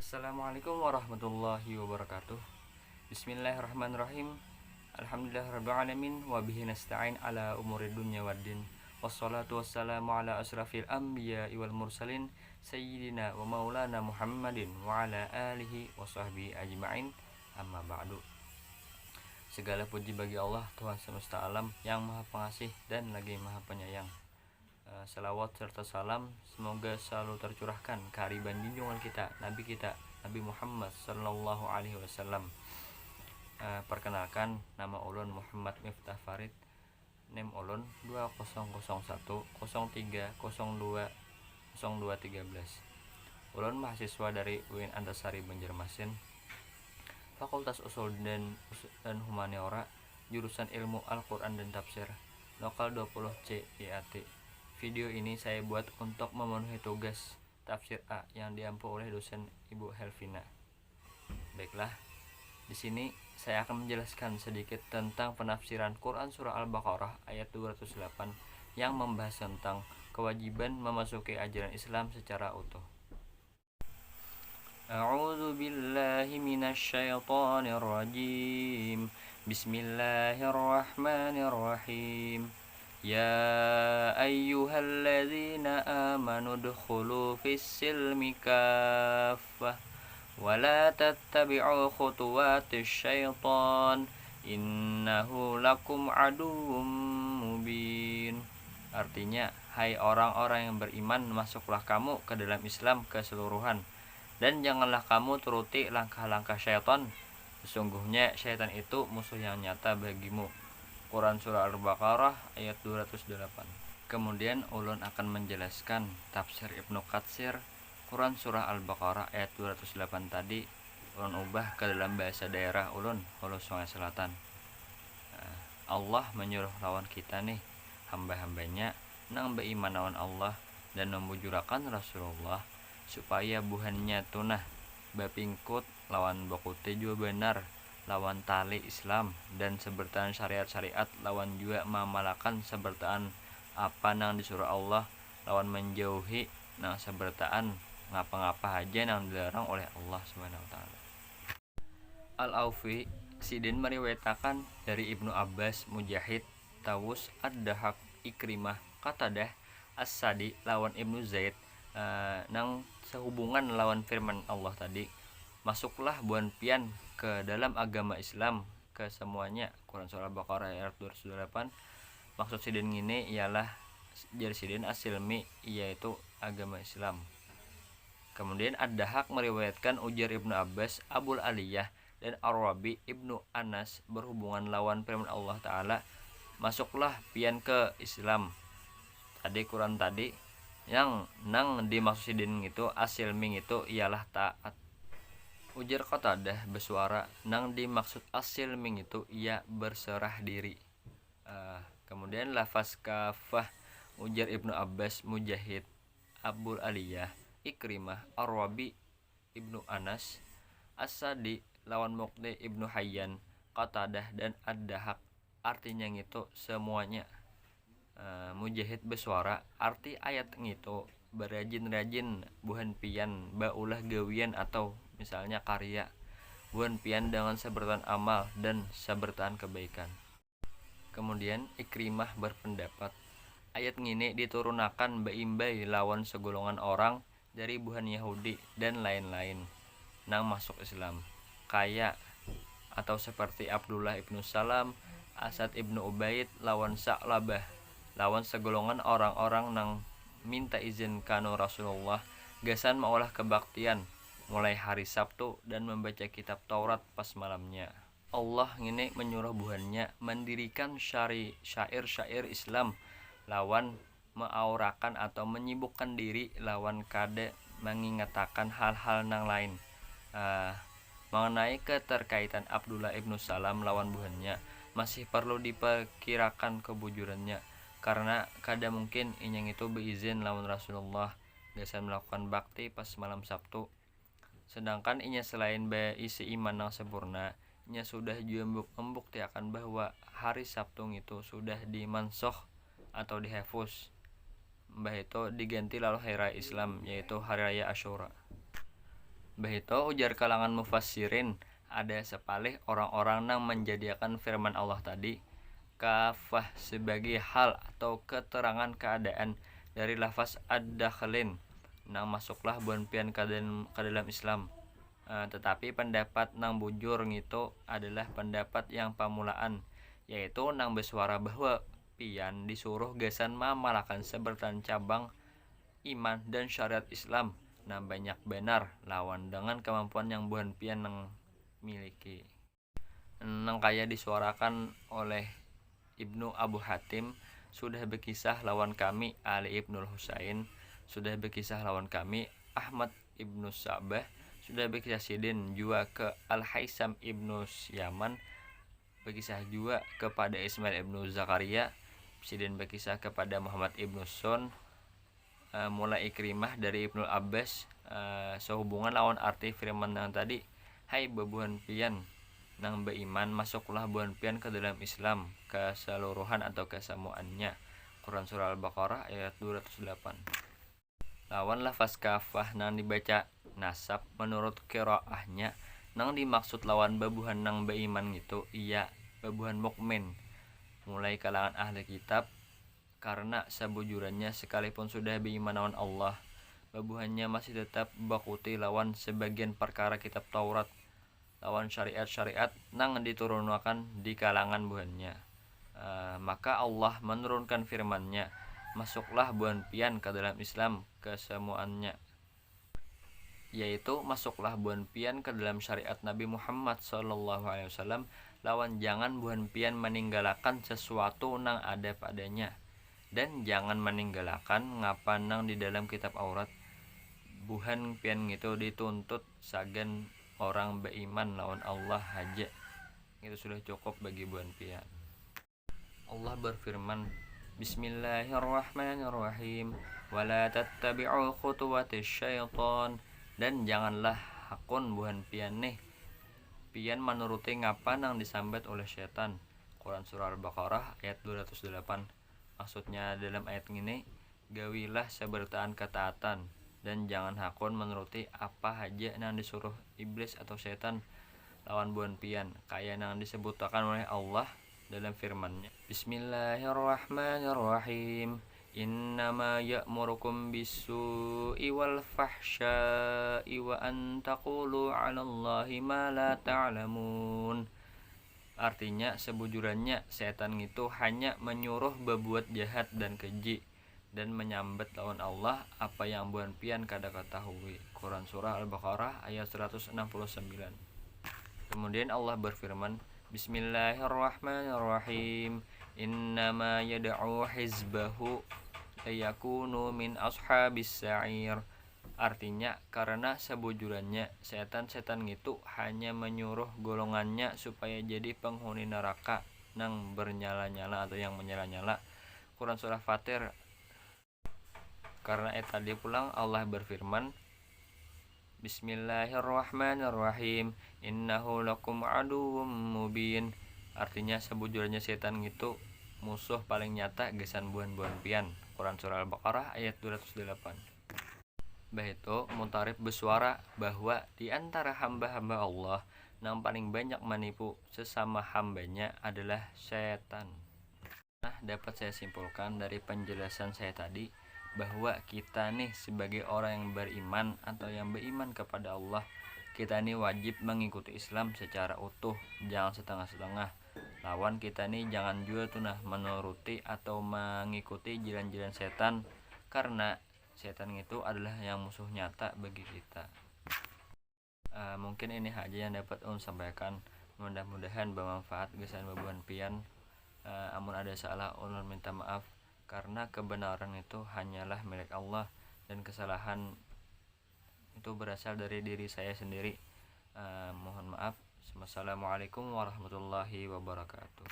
Assalamualaikum warahmatullahi wabarakatuh. Bismillahirrahmanirrahim. Alhamdulillahirrabbilalamin. Wabihi nasta'in ala umuri dunya waddin. Wassalatu wassalamu ala asrafil anbiya wal mursalin Sayyidina wa maulana Muhammadin wa ala alihi wa sahbihi ajma'in. Amma ba'du. Segala puji bagi Allah, Tuhan semesta alam, yang maha pengasih dan lagi maha penyayang. Salawat serta salam semoga selalu tercurahkan ke hariban junjungan kita, Nabi Muhammad sallallahu alaihi wasallam. Perkenalkan, nama ulun Muhammad Miftah Farid, NIM ulun 200103020213. Ulun mahasiswa dari UIN Antasari Banjarmasin, Fakultas Usul dan Humaniora, jurusan Ilmu Al-Quran dan Tafsir, lokal 20C IAT. Video ini saya buat untuk memenuhi tugas tafsir A yang diampu oleh dosen Ibu Helvina. Baiklah, di sini saya akan menjelaskan sedikit tentang penafsiran Quran surah Al-Baqarah ayat 208 yang membahas tentang kewajiban memasuki ajaran Islam secara utuh. A'udzu billahi minasyaitonir rajim. Bismillahirrahmanirrahim. Ya ayyuhalladzina amanu udkhulu fis-silmi kaffah wa la tattabi'u khutuwatis syaitan innahu lakum aduwwum mubin. Artinya, hai orang-orang yang beriman, masuklah kamu ke dalam Islam keseluruhan, dan janganlah kamu turuti langkah-langkah syaitan. Sesungguhnya syaitan itu musuh yang nyata bagimu. Quran surah Al-Baqarah ayat 208. Kemudian ulun akan menjelaskan tafsir Ibnu Katsir Quran surah Al-Baqarah ayat 208 tadi. Ulun ubah ke dalam bahasa daerah ulun, Hulu Sungai Selatan. Allah menyuruh lawan kita nih, hamba-hambanya nang beiman lawan Allah dan membujurakan Rasulullah supaya buhannya tunah bapingkut lawan bakute juga benar, lawan tali Islam dan sebertaan syariat-syariat, lawan juga mamalakan sebertaan apa nang disuruh Allah, lawan menjauhi nang sebertaan ngapa-ngapa aja nang dilarang oleh Allah Subhanahu wa taala. Al-Aufi Sidin meriwayatkan dari Ibnu Abbas, Mujahid, Tawus, Ad-Dahak, Ikrimah, Qatadah, As-Sadi lawan Ibnu Zaid nang sehubungan lawan firman Allah tadi, masuklah buan pian ke dalam agama Islam ke semuanya. Quran surah Al-Baqarah ayat 208. Maksud sidin ini ialah jari sidin asilmi, yaitu agama Islam. Kemudian Ad-Dahak meriwayatkan ujar Ibnu Abbas, Abul Aliyah dan Ar-Rabi Ibnu Anas berhubungan lawan firman Allah Ta'ala, masuklah pian ke Islam. Tadi Quran tadi yang nang dimaksud sidin itu asilmi itu ialah taat. Ujar Qatadah bersuara, nang dimaksud asilmi itu ia berserah diri. Kemudian lafaz kafah ujar Ibnu Abbas, Mujahid, Abul Aliyah, Ikrimah, Ar-Rabi Ibnu Anas, As-Sadi lawan Muqdi Ibnu Hayyan, Qatadah dan Ad-Dahak, artinya itu semuanya. Mujahid bersuara, arti ayat itu berajin-rajin buhan pian baulah gawian atau misalnya karya, buhan pian dengan sebertaan amal dan sebertaan kebaikan. Kemudian Ikrimah berpendapat, ayat ngini diturunakan beimbai lawan segolongan orang dari buhan Yahudi dan lain-lain nang masuk Islam, kaya atau seperti Abdullah ibnu Salam, Asad ibnu Ubaid lawan Sa'labah, lawan segolongan orang-orang nang minta izin kanu Rasulullah gasan maulah kebaktian mulai hari Sabtu dan membaca kitab Taurat pas malamnya. Allah ini menyuruh buhannya mendirikan syair-syair Islam lawan mengaurakan atau menyibukkan diri lawan kade mengingatakan hal-hal nang lain. Mengenai keterkaitan Abdullah ibnu Salam lawan buhannya masih perlu diperkirakan kebujurannya, karena kada mungkin inyang itu beizin lawan Rasulullah gasan melakukan bakti pas malam Sabtu. Sedangkan inya selain isi iman yang sempurna, inya sudah juga membuktikan bahwa hari Sabtu itu sudah dimansoh atau dihapus, mbah itu diganti lalu hari raya Islam, yaitu hari raya Asyura. Bahito ujar kalangan mufassirin, ada sepalih orang-orang yang menjadikan firman Allah tadi kafah sebagai hal atau keterangan keadaan dari lafaz ad-dakhlin nang masuklah buan pian ke dalam Islam. Tetapi pendapat nang bujur gitu adalah pendapat yang pamulaan, yaitu nang bersuara bahwa pian disuruh gasan mamalakan sebertan cabang iman dan syariat Islam nah banyak benar lawan dengan kemampuan yang buan pian nang miliki. Nang kaya disuarakan oleh Ibnu Abu Hatim, sudah berkisah lawan kami Ali Ibnul Husain, sudah berkisah lawan kami Ahmad Ibnu Sa'bah, sudah berkisah Sidin juga ke Al-Haisam Ibnu Yaman, berkisah juga kepada Ismail Ibnu Zakaria, Sidin berkisah kepada Muhammad Ibnu Sun, mulai Ikrimah dari Ibnu Abbas, sehubungan lawan arti firman yang tadi, hai bebuhan pian nang beriman masuklah buan pian ke dalam Islam keseluruhan atau kesemuanya. Quran surah Al-Baqarah ayat 208. Lawan lafaz kafah nang dibaca nasab menurut qiraahnya nang dimaksud lawan babuhan nang beriman gitu iya babuhan mukmin mulai kalangan ahli kitab, karena sebujurannya sekalipun sudah beriman lawan Allah, babuhannya masih tetap bakuti lawan sebagian perkara kitab Taurat, lawan syariat-syariat nang diturunkan di kalangan buannya. Maka Allah menurunkan firman-Nya, masuklah buan pian ke dalam Islam kesemuanya, yaitu masuklah buan pian ke dalam syariat Nabi Muhammad SAW, lawan jangan buan pian meninggalkan sesuatu nang ada padanya, dan jangan meninggalkan ngapa nang di dalam kitab Aurat. Buhan pian gitu dituntut sagan orang beriman lawan Allah haja, itu sudah cukup bagi buan pian. Allah berfirman, Bismillahirrahmanirrahim, wala tattabi'u khutuwatis syaitan, dan janganlah hakun buhan pian nih pian menuruti ngapa nang disambat oleh setan. Quran surah Al-Baqarah ayat 208. Maksudnya dalam ayat ini, gawilah sebertaan ketaatan dan jangan hakun menuruti apa aja nang disuruh iblis atau setan lawan buan pian, kaya nang disebutkan oleh Allah dalam firman-Nya, Bismillahirrahmanirrahim, innama ya'murukum bis-su'i wal fahsya'i wa an taqulu 'alallahi ma la ta'lamun. Artinya sebujurannya setan itu hanya menyuruh berbuat jahat dan keji dan menyambat lawan Allah apa yang buan pian kada ketahui. Quran surah Al-Baqarah ayat 169. Kemudian Allah berfirman, Bismillahirrahmanirrahim, innama yad'u hizbahu liyakunu min ashabis sa'ir. Artinya karena sebujurannya setan-setan itu hanya menyuruh golongannya supaya jadi penghuni neraka nang bernyala-nyala atau yang menyala-nyala. Quran surah Fatir. Karena ayat tadi pulang Allah berfirman, Bismillahirrahmanirrahim, innahu lakum aduwwum mubin. Artinya sebujurannya setan itu musuh paling nyata gesan buan-buan pian. Quran surah Al-Baqarah ayat 208. Bahito Mutarib bersuara bahwa di antara hamba-hamba Allah yang paling banyak menipu sesama hambanya adalah setan. Nah, dapat saya simpulkan dari penjelasan saya tadi bahwa kita nih sebagai orang yang beriman atau yang beriman kepada Allah, kita nih wajib mengikuti Islam secara utuh, jangan setengah-setengah. Lawan kita nih jangan juga tuh menuruti atau mengikuti jalan-jalan setan, karena setan itu adalah yang musuh nyata bagi kita. Mungkin ini aja yang dapat sampaikan. Mudah-mudahan bermanfaat gesan bebuan pian. Amun ada salah ulun minta maaf, karena kebenaran itu hanyalah milik Allah dan kesalahan itu berasal dari diri saya sendiri. Mohon maaf. Wassalamualaikum warahmatullahi wabarakatuh.